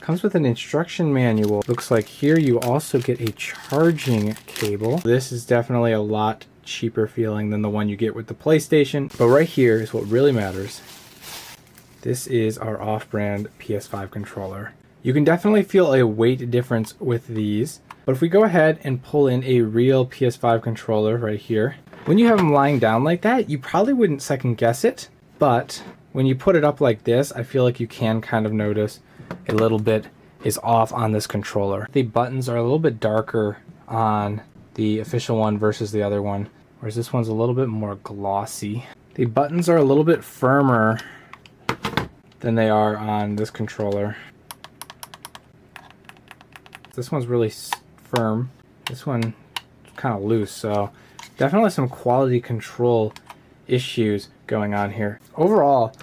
Comes with an instruction manual. Looks like here you also get a charging cable. This is definitely a lot cheaper feeling than the one you get with the PlayStation. But right here is what really matters. This is our off-brand PS5 controller. You can definitely feel a weight difference with these. But if we go ahead and pull in a real PS5 controller right here, when you have them lying down like that, you probably wouldn't second guess it. But when you put it up like this, I feel like you can kind of notice a little bit is off on this controller. The buttons are a little bit darker on the official one versus the other one, whereas this one's a little bit more glossy. The buttons are a little bit firmer than they are on this controller. This one's really firm. This one kind of loose, so definitely some quality control issues going on here. Overall,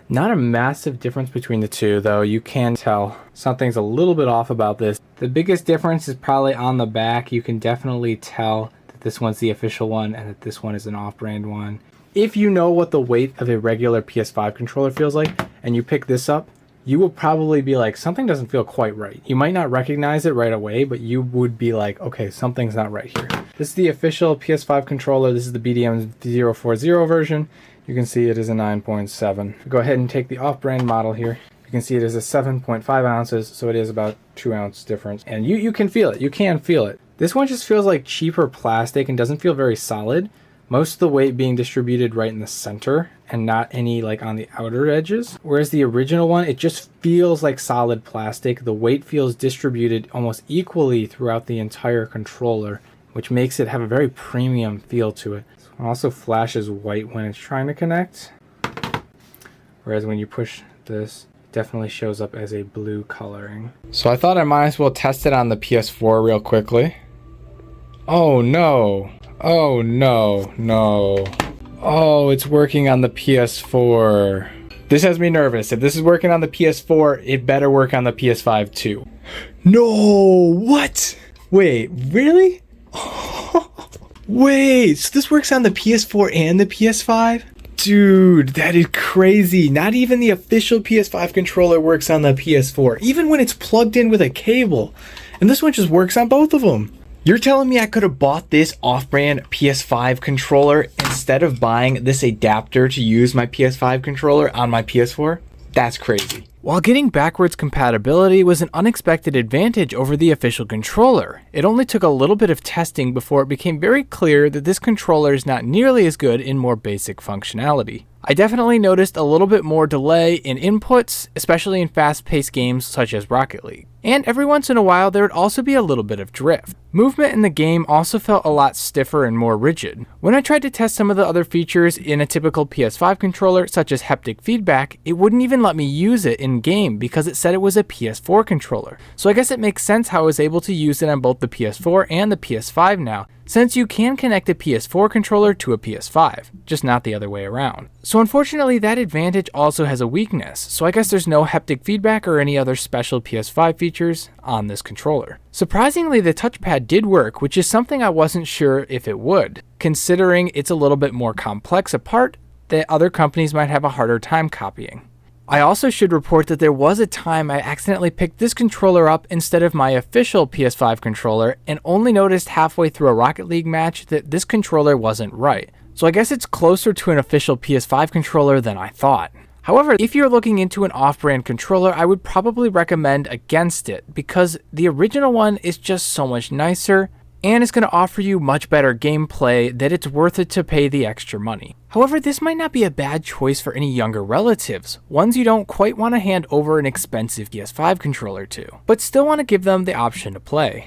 not a massive difference between the two, though. You can tell something's a little bit off about this. The biggest difference is probably on the back. You can definitely tell that this one's the official one and that this one is an off-brand one. If you know what the weight of a regular PS5 controller feels like and you pick this up, you will probably be like, something doesn't feel quite right. You might not recognize it right away, but you would be like, okay, something's not right here. This is the official PS5 controller. This is the BDM040 version. You can see it is a 9.7. Go ahead and take the off-brand model here. You can see it is a 7.5 ounces, so it is about 2 ounce difference. And you can feel it. You can feel it. This one just feels like cheaper plastic and doesn't feel very solid. Most of the weight being distributed right in the center and not any like on the outer edges. Whereas the original one, it just feels like solid plastic. The weight feels distributed almost equally throughout the entire controller, which makes it have a very premium feel to it. This one also flashes white when it's trying to connect. Whereas when you push this, it definitely shows up as a blue coloring. So I thought I might as well test it on the PS4 real quickly. Oh no. Oh no, no. Oh, it's working on the PS4. This has me nervous. If this is working on the PS4, it better work on the PS5 too. No, what? Wait, really? Wait, so this works on the PS4 and the PS5? Dude, that is crazy. Not even the official PS5 controller works on the PS4, even when it's plugged in with a cable. And this one just works on both of them. You're telling me I could have bought this off-brand PS5 controller instead of buying this adapter to use my PS5 controller on my PS4? That's crazy. While getting backwards compatibility was an unexpected advantage over the official controller, it only took a little bit of testing before it became very clear that this controller is not nearly as good in more basic functionality. I definitely noticed a little bit more delay in inputs, especially in fast-paced games such as Rocket League. And every once in a while there would also be a little bit of drift. Movement in the game also felt a lot stiffer and more rigid. When I tried to test some of the other features in a typical PS5 controller, such as haptic feedback, it wouldn't even let me use it in game because it said it was a PS4 controller. So I guess it makes sense how I was able to use it on both the PS4 and the PS5 now, since you can connect a PS4 controller to a PS5, just not the other way around. So unfortunately that advantage also has a weakness, so I guess there's no haptic feedback or any other special PS5 features on this controller. Surprisingly, the touchpad did work, which is something I wasn't sure if it would, considering it's a little bit more complex a part that other companies might have a harder time copying. I also should report that there was a time I accidentally picked this controller up instead of my official PS5 controller and only noticed halfway through a Rocket League match that this controller wasn't right. So I guess it's closer to an official PS5 controller than I thought. However, if you're looking into an off-brand controller, I would probably recommend against it because the original one is just so much nicer and it's going to offer you much better gameplay that it's worth it to pay the extra money. However, this might not be a bad choice for any younger relatives, ones you don't quite want to hand over an expensive PS5 controller to, but still want to give them the option to play.